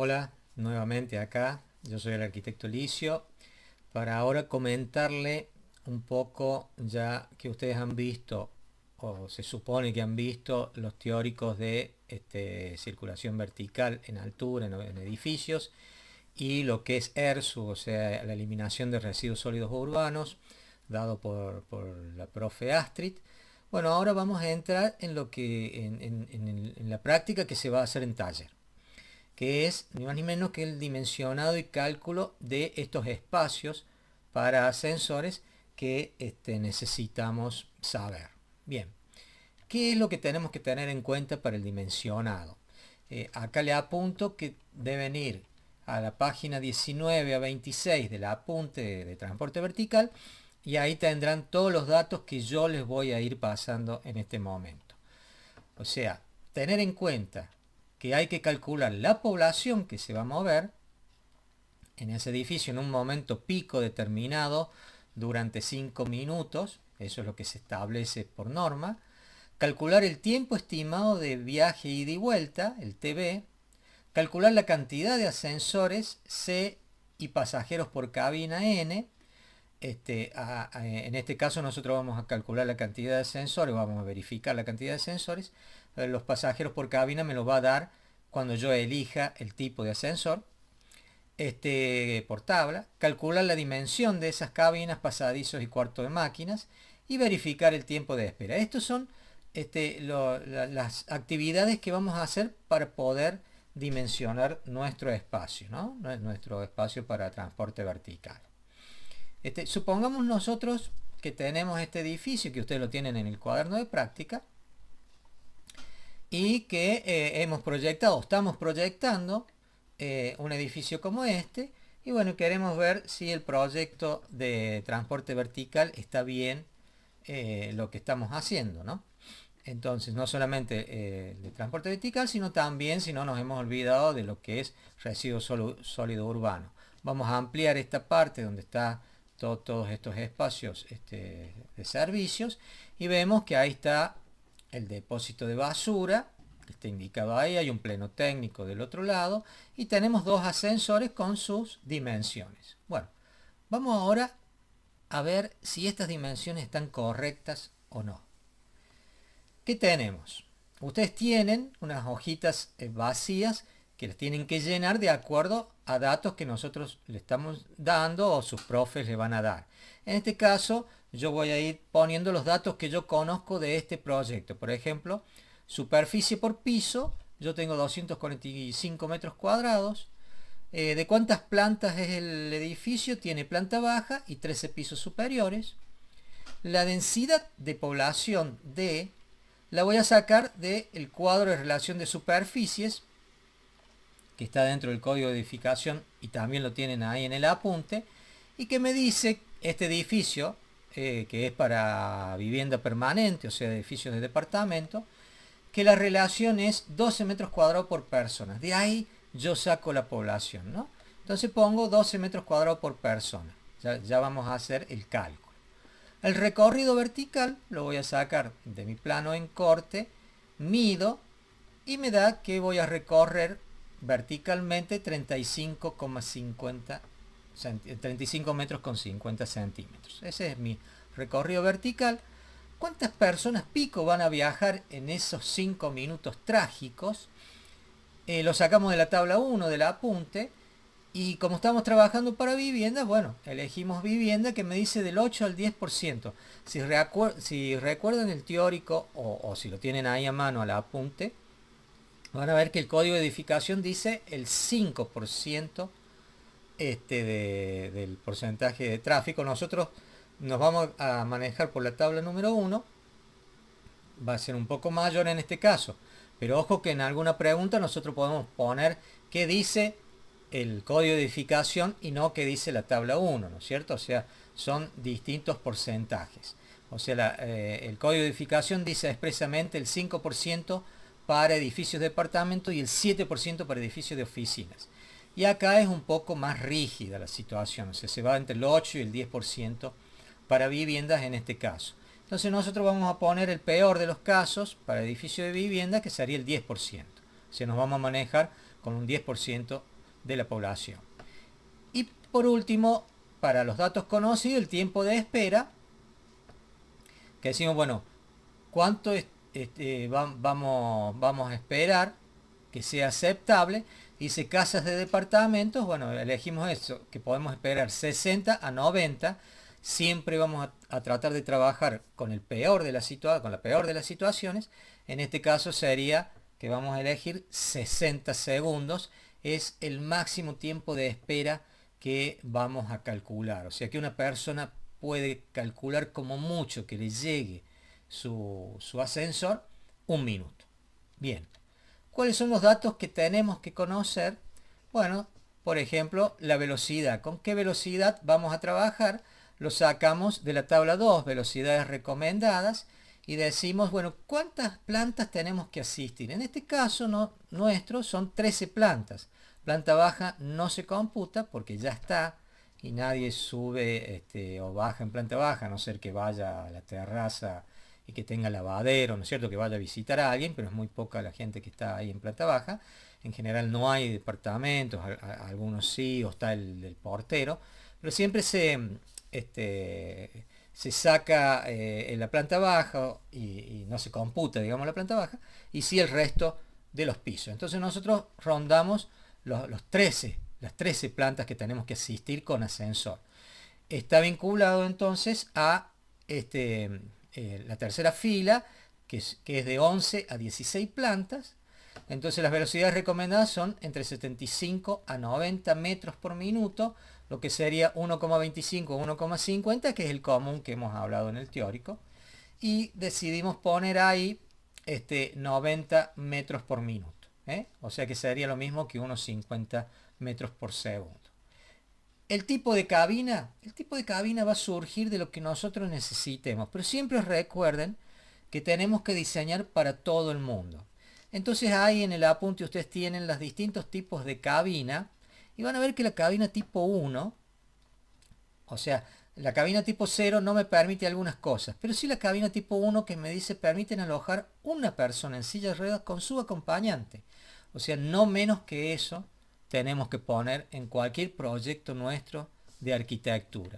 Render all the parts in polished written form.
Hola, nuevamente acá. Yo soy el arquitecto Licio para ahora comentarle un poco, ya que ustedes han visto o se supone que han visto los teóricos de circulación vertical en altura, en edificios, y lo que es ERSU, o sea, la eliminación de residuos sólidos urbanos, dado por la profe Astrid. Bueno, ahora vamos a entrar en lo que en la práctica que se va a hacer en taller, que es ni más ni menos que el dimensionado y cálculo de estos espacios para ascensores que necesitamos saber. Bien, ¿qué es lo que tenemos que tener en cuenta para el dimensionado? Acá le apunto que deben ir a la página 19 a 26 del apunte de transporte vertical, y ahí tendrán todos los datos que yo les voy a ir pasando en este momento. O sea, tener en cuenta que hay que calcular la población que se va a mover en ese edificio en un momento pico determinado durante 5 minutos, eso es lo que se establece por norma. Calcular el tiempo estimado de viaje ida y vuelta, el TB. Calcular la cantidad de ascensores C y pasajeros por cabina N. En este caso nosotros vamos a calcular la cantidad de ascensores, vamos a verificar la cantidad de ascensores. Los pasajeros por cabina me los va a dar cuando yo elija el tipo de ascensor, por tabla. Calcular la dimensión de esas cabinas, pasadizos y cuarto de máquinas, y verificar el tiempo de espera. Estos son las actividades que vamos a hacer para poder dimensionar nuestro espacio, ¿no? Nuestro espacio para transporte vertical. Supongamos nosotros que tenemos este edificio, que ustedes lo tienen en el cuaderno de práctica, y que hemos proyectado, estamos proyectando un edificio como este, y bueno, queremos ver si el proyecto de transporte vertical está bien, lo que estamos haciendo, ¿no? Entonces, no solamente de transporte vertical, sino también si no nos hemos olvidado de lo que es residuo sólido urbano. Vamos a ampliar esta parte donde está todos estos espacios de servicios, y vemos que ahí está el depósito de basura, que está indicado ahí. Hay un pleno técnico del otro lado y tenemos dos ascensores con sus dimensiones. Bueno, vamos ahora a ver si estas dimensiones están correctas o no. ¿Qué tenemos? Ustedes tienen unas hojitas vacías que las tienen que llenar de acuerdo a datos que nosotros le estamos dando o sus profes le van a dar. En este caso, yo voy a ir poniendo los datos que yo conozco de este proyecto. Por ejemplo, superficie por piso, yo tengo 245 metros cuadrados. ¿De cuántas plantas es el edificio? Tiene planta baja y 13 pisos superiores. La densidad de población D la voy a sacar del cuadro de relación de superficies que está dentro del código de edificación, y también lo tienen ahí en el apunte, y que me dice este edificio, que es para vivienda permanente, o sea, edificios de departamento, que la relación es 12 metros cuadrados por persona. De ahí yo saco la población, ¿no? Entonces pongo 12 metros cuadrados por persona. Ya vamos a hacer el cálculo. El recorrido vertical lo voy a sacar de mi plano en corte, mido, y me da que voy a recorrer verticalmente 35 metros con 50 centímetros. Ese es mi recorrido vertical. ¿Cuántas personas pico van a viajar en esos 5 minutos trágicos? Lo sacamos de la tabla 1 del apunte. Y como estamos trabajando para vivienda, bueno, elegimos vivienda, que me dice del 8 al 10%. Si recuerdan el teórico, o si lo tienen ahí a mano al apunte, van a ver que el código de edificación dice el 5% del porcentaje de tráfico. Nosotros nos vamos a manejar por la tabla número 1. Va a ser un poco mayor en este caso. Pero ojo que en alguna pregunta nosotros podemos poner qué dice el código de edificación y no qué dice la tabla 1, ¿no es cierto? O sea, son distintos porcentajes. O sea, el código de edificación dice expresamente el 5% para edificios de departamento y el 7% para edificios de oficinas. Y acá es un poco más rígida la situación, o sea, se va entre el 8 y el 10% para viviendas en este caso. Entonces nosotros vamos a poner el peor de los casos para edificio de vivienda, que sería el 10%. O sea, nos vamos a manejar con un 10% de la población. Y por último, para los datos conocidos, el tiempo de espera, que decimos, bueno, ¿cuánto vamos a esperar que sea aceptable? Dice casas de departamentos, bueno, elegimos eso, que podemos esperar 60 a 90. Siempre vamos a tratar de trabajar con el peor de con la peor de las situaciones. En este caso sería que vamos a elegir 60 segundos. Es el máximo tiempo de espera que vamos a calcular. O sea que una persona puede calcular como mucho que le llegue su ascensor 1 minuto. Bien. ¿Cuáles son los datos que tenemos que conocer? Bueno, por ejemplo, la velocidad. ¿Con qué velocidad vamos a trabajar? Lo sacamos de la tabla 2, velocidades recomendadas, y decimos, bueno, ¿cuántas plantas tenemos que asistir? En este caso nuestro son 13 plantas. Planta baja no se computa porque ya está y nadie sube o baja en planta baja, a no ser que vaya a la terraza y que tenga lavadero, ¿no es cierto? Que vaya a visitar a alguien, pero es muy poca la gente que está ahí en planta baja. En general no hay departamentos, algunos sí, o está el portero, pero siempre se saca en la planta baja y no se computa, digamos, la planta baja, y sí el resto de los pisos. Entonces nosotros rondamos las 13 plantas que tenemos que asistir con ascensor. Está vinculado entonces a la tercera fila, que es de 11 a 16 plantas. Entonces las velocidades recomendadas son entre 75 a 90 metros por minuto, lo que sería 1,25 o 1,50, que es el común que hemos hablado en el teórico. Y decidimos poner ahí 90 metros por minuto. O sea que sería lo mismo que unos 50 metros por segundo. El tipo de cabina va a surgir de lo que nosotros necesitemos, pero siempre recuerden que tenemos que diseñar para todo el mundo. Entonces ahí en el apunte ustedes tienen los distintos tipos de cabina y van a ver que la cabina tipo 1, o sea, la cabina tipo 0 no me permite algunas cosas, pero sí la cabina tipo 1 que me dice permiten alojar una persona en silla de ruedas con su acompañante. O sea, no menos que eso tenemos que poner en cualquier proyecto nuestro de arquitectura.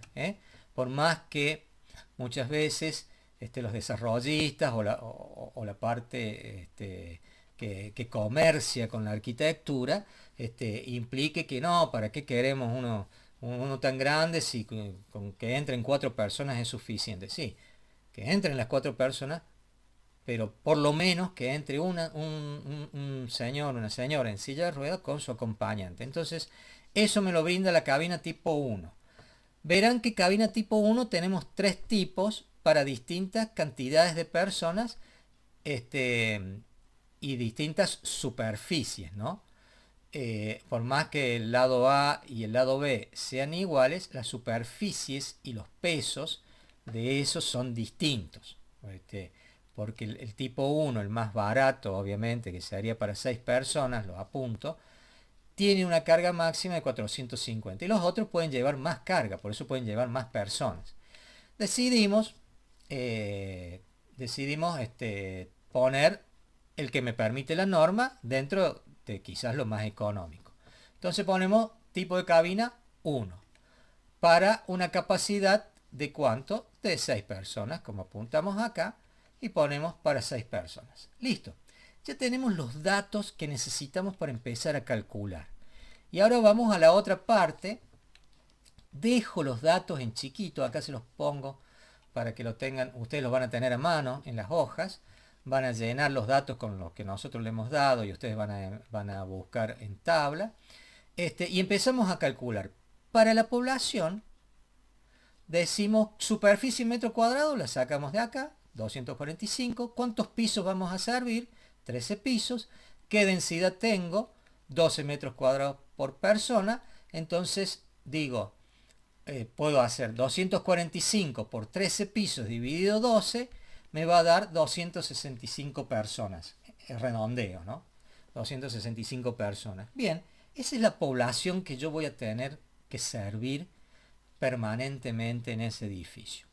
Por más que muchas veces los desarrollistas o la parte que comercia con la arquitectura implique que no, ¿para qué queremos uno tan grande si con que entren 4 personas es suficiente? Sí, que entren las 4 personas, pero por lo menos que entre un señor, una señora en silla de ruedas con su acompañante. Entonces, eso me lo brinda la cabina tipo 1. Verán que cabina tipo 1 tenemos 3 tipos para distintas cantidades de personas y distintas superficies, ¿no? Por más que el lado A y el lado B sean iguales, las superficies y los pesos de esos son distintos. Porque el tipo 1, el más barato, obviamente, que se haría para 6 personas, lo apunto, tiene una carga máxima de 450 y los otros pueden llevar más carga, por eso pueden llevar más personas. Decidimos poner el que me permite la norma dentro de quizás lo más económico. Entonces ponemos tipo de cabina 1 para una capacidad de ¿cuánto? De 6 personas, como apuntamos acá, y ponemos para 6 personas. Listo. Ya tenemos los datos que necesitamos para empezar a calcular. Y ahora vamos a la otra parte. Dejo los datos en chiquito, acá se los pongo para que lo tengan, ustedes los van a tener a mano en las hojas, van a llenar los datos con los que nosotros le hemos dado y ustedes van a buscar en tabla. Y empezamos a calcular. Para la población, decimos superficie en metro cuadrado, la sacamos de acá, 245. ¿Cuántos pisos vamos a servir? 13 pisos. ¿Qué densidad tengo? 12 metros cuadrados por persona. Entonces digo, puedo hacer 245 por 13 pisos dividido 12, me va a dar 265 personas. Redondeo, ¿no? 265 personas. Bien, esa es la población que yo voy a tener que servir permanentemente en ese edificio.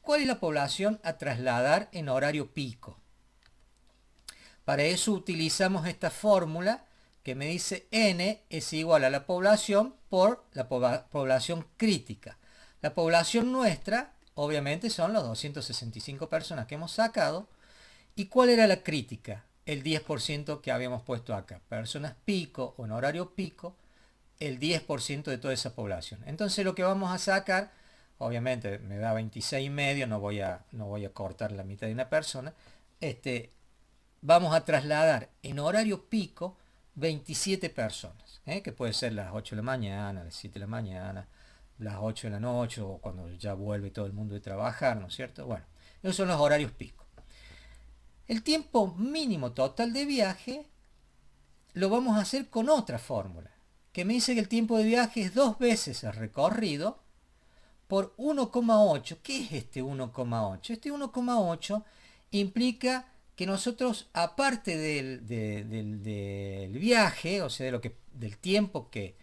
¿Cuál es la población a trasladar en horario pico? Para eso utilizamos esta fórmula que me dice n es igual a la población por la población crítica. La población nuestra, obviamente, son las 265 personas que hemos sacado. ¿Y cuál era la crítica? El 10% que habíamos puesto acá. Personas pico o en horario pico, el 10% de toda esa población. Entonces lo que vamos a sacar, obviamente me da 26,5, no voy a cortar la mitad de una persona. Vamos a trasladar en horario pico 27 personas, que puede ser las 8 de la mañana, las 7 de la mañana, las 8 de la noche o cuando ya vuelve todo el mundo de trabajar, ¿no es cierto? Bueno, esos son los horarios pico. El tiempo mínimo total de viaje lo vamos a hacer con otra fórmula, que me dice que el tiempo de viaje es 2 veces el recorrido por 1,8. ¿Qué es este 1,8? Este 1,8 implica que nosotros, aparte del viaje, o sea, del tiempo que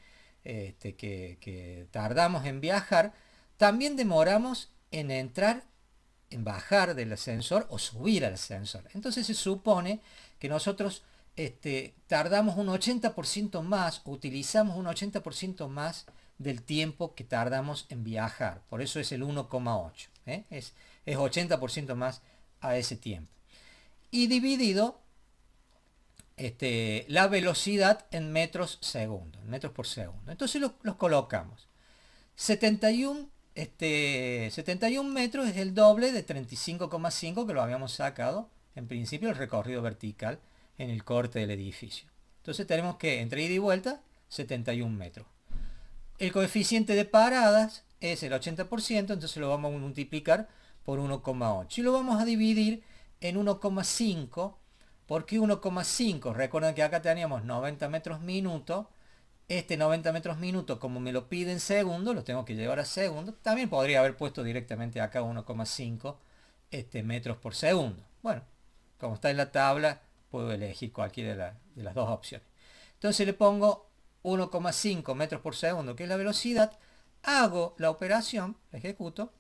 tardamos en viajar, también demoramos en entrar, en bajar del ascensor o subir al ascensor. Entonces se supone que nosotros tardamos un 80% más, utilizamos un 80% más del tiempo que tardamos en viajar. Por eso es el 1,8. Es 80% más a ese tiempo. Y dividido la velocidad en metros segundo, en metros por segundo. Entonces los colocamos. 71 metros es el doble de 35,5 que lo habíamos sacado en principio el recorrido vertical en el corte del edificio. Entonces tenemos que entre ida y vuelta 71 metros. El coeficiente de paradas es el 80%, entonces lo vamos a multiplicar por 1,8 y lo vamos a dividir en 1,5. ¿Por qué 1,5? Recuerden que acá teníamos 90 metros minuto. Este 90 metros minuto, como me lo pide en segundos, lo tengo que llevar a segundos. También podría haber puesto directamente acá 1,5 metros por segundo. Bueno, como está en la tabla, puedo elegir cualquiera de las dos opciones. Entonces le pongo 1,5 metros por segundo, que es la velocidad. Hago la operación, la ejecuto,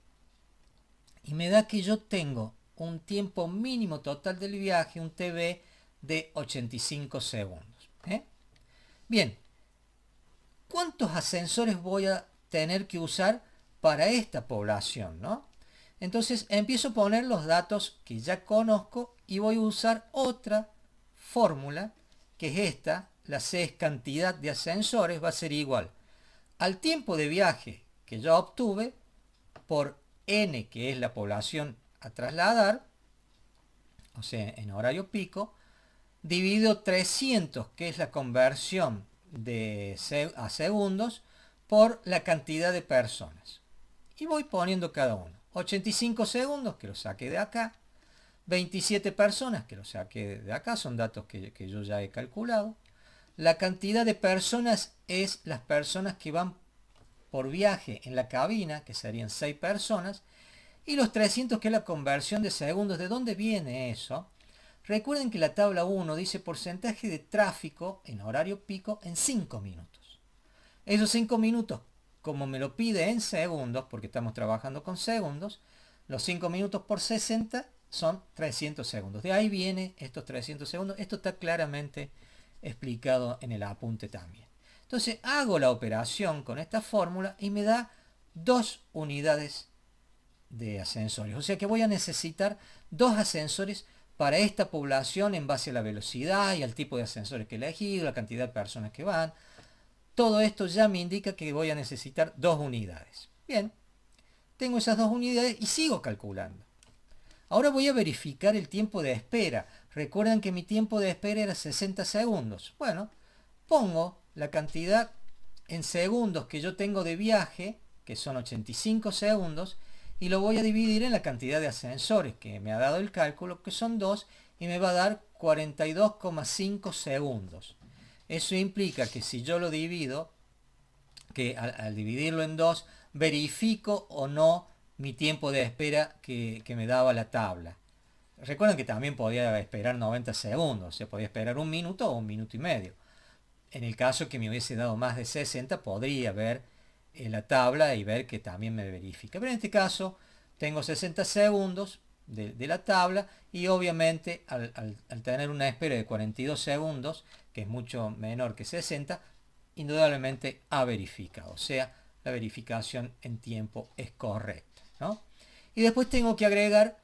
y me da que yo tengo un tiempo mínimo total del viaje, un TB de 85 segundos. Bien, ¿cuántos ascensores voy a tener que usar para esta población, no? Entonces empiezo a poner los datos que ya conozco y voy a usar otra fórmula, que es esta. La C es cantidad de ascensores, va a ser igual al tiempo de viaje que yo obtuve por N, que es la población a trasladar, o sea, en horario pico, dividido 300, que es la conversión a segundos, por la cantidad de personas. Y voy poniendo cada uno. 85 segundos, que lo saqué de acá. 27 personas, que lo saqué de acá, son datos que yo ya he calculado. La cantidad de personas es las personas que van por viaje en la cabina, que serían 6 personas. Y los 300, que es la conversión de segundos. ¿De dónde viene eso? Recuerden que la tabla 1 dice porcentaje de tráfico en horario pico en 5 minutos. Esos 5 minutos, como me lo pide en segundos, porque estamos trabajando con segundos, los 5 minutos por 60 son 300 segundos. De ahí viene estos 300 segundos. Esto está claramente explicado en el apunte también. Entonces hago la operación con esta fórmula y me da 2 unidades de ascensores. O sea que voy a necesitar 2 ascensores para esta población en base a la velocidad y al tipo de ascensores que he elegido, la cantidad de personas que van. Todo esto ya me indica que voy a necesitar 2 unidades. Bien, tengo esas 2 unidades y sigo calculando. Ahora voy a verificar el tiempo de espera. Recuerden que mi tiempo de espera era 60 segundos. Bueno, pongo la cantidad en segundos que yo tengo de viaje, que son 85 segundos, y lo voy a dividir en la cantidad de ascensores que me ha dado el cálculo, que son 2, y me va a dar 42,5 segundos. Eso implica que si yo lo divido, que al dividirlo en 2, verifico o no mi tiempo de espera que me daba la tabla. Recuerden que también podía esperar 90 segundos, se podía esperar 1 minuto o 1 minuto y medio. En el caso que me hubiese dado más de 60, podría ver la tabla y ver que también me verifica. Pero en este caso tengo 60 segundos, de la tabla, y obviamente al tener una espera de 42 segundos, que es mucho menor que 60, indudablemente ha verificado, o sea, la verificación en tiempo es correcta, ¿no? Y después tengo que agregar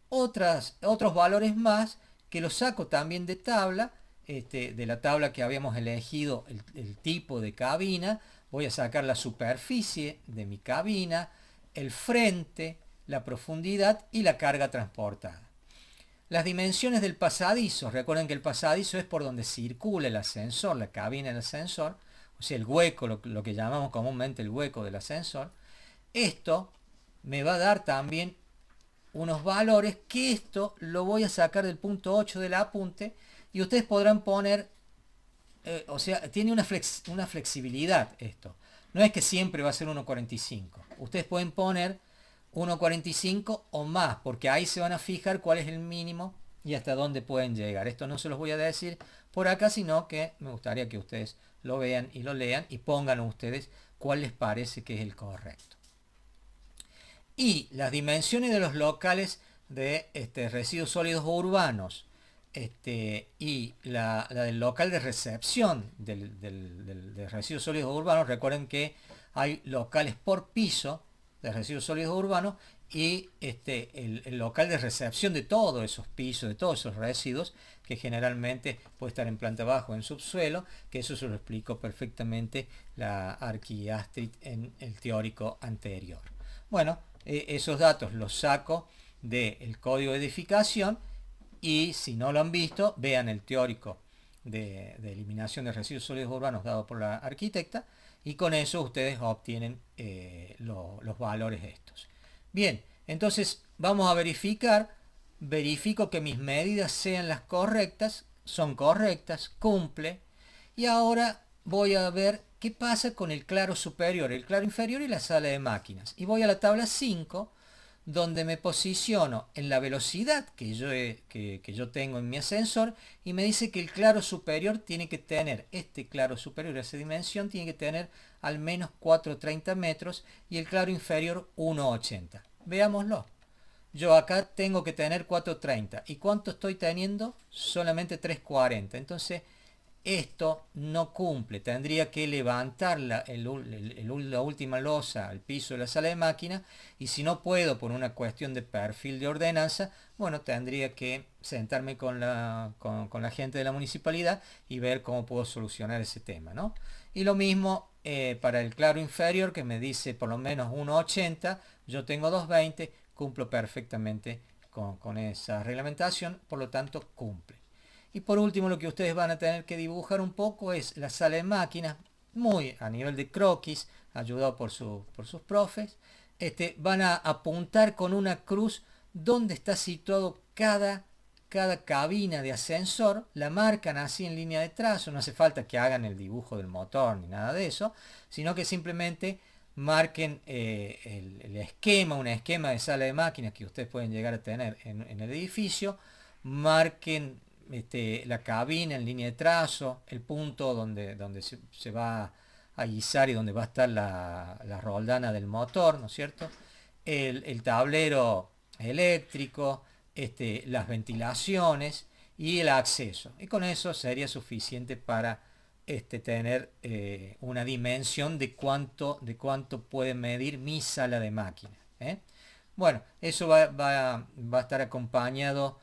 otros valores más que los saco también de tabla, de la tabla que habíamos elegido, el tipo de cabina. Voy a sacar la superficie de mi cabina, el frente, la profundidad y la carga transportada. Las dimensiones del pasadizo, recuerden que el pasadizo es por donde circula el ascensor, la cabina del ascensor, o sea, el hueco, lo que llamamos comúnmente el hueco del ascensor. Esto me va a dar también unos valores, que esto lo voy a sacar del punto 8 del apunte, y ustedes podrán poner, o sea, tiene una flexibilidad esto. No es que siempre va a ser 1,45. Ustedes pueden poner 1,45 o más, porque ahí se van a fijar cuál es el mínimo y hasta dónde pueden llegar. Esto no se los voy a decir por acá, sino que me gustaría que ustedes lo vean y lo lean y pongan ustedes cuál les parece que es el correcto. Y las dimensiones de los locales de residuos sólidos urbanos, y la del local de recepción de residuos sólidos urbanos. Recuerden que hay locales por piso de residuos sólidos urbanos, y el local de recepción de todos esos pisos, de todos esos residuos, que generalmente puede estar en planta baja o en subsuelo, que eso se lo explicó perfectamente la Arqui Astrid en el teórico anterior. Bueno, esos datos los saco del código de edificación, y si no lo han visto, vean el teórico de eliminación de residuos sólidos urbanos dado por la arquitecta, y con eso ustedes obtienen los valores estos. Bien, entonces vamos a verificar. Verifico que mis medidas sean las correctas, son correctas, cumple, y ahora voy a ver qué pasa con el claro superior, el claro inferior y la sala de máquinas. Y voy a la tabla 5, donde me posiciono en la velocidad que yo tengo en mi ascensor, y me dice que el claro superior tiene que tener, claro superior, esa dimensión, tiene que tener al menos 4,30 metros, y el claro inferior 1,80. Veámoslo. Yo acá tengo que tener 4,30. ¿Y cuánto estoy teniendo? Solamente 3,40. Entonces esto no cumple. Tendría que levantar la última losa al piso de la sala de máquina, y si no puedo por una cuestión de perfil de ordenanza, bueno, tendría que sentarme con la gente de la municipalidad y ver cómo puedo solucionar ese tema, ¿no? Y lo mismo para el claro inferior, que me dice por lo menos 1,80, yo tengo 2,20, cumplo perfectamente con esa reglamentación, por lo tanto cumple. Y por último, lo que ustedes van a tener que dibujar un poco es la sala de máquinas, muy a nivel de croquis, ayudado por sus profes. Van a apuntar con una cruz donde está situado cada cabina de ascensor, la marcan así en línea de trazo. No hace falta que hagan el dibujo del motor ni nada de eso, sino que simplemente marquen el esquema, un esquema de sala de máquinas que ustedes pueden llegar a tener en el edificio. Marquen la cabina en línea de trazo, el punto donde se va a guisar y donde va a estar la roldana del motor, ¿no es cierto? El tablero eléctrico, las ventilaciones y el acceso. Y con eso sería suficiente para tener una dimensión de cuánto puede medir mi sala de máquina. Bueno, eso va a estar acompañado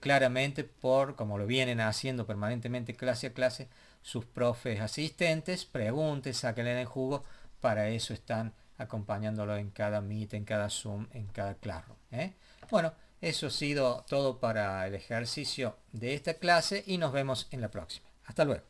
claramente por, como lo vienen haciendo permanentemente clase a clase, sus profes asistentes. Pregunten, sáquenle el jugo. Para eso están acompañándolo en cada Meet, en cada Zoom, en cada Classroom. Bueno, eso ha sido todo para el ejercicio de esta clase, y nos vemos en la próxima. Hasta luego.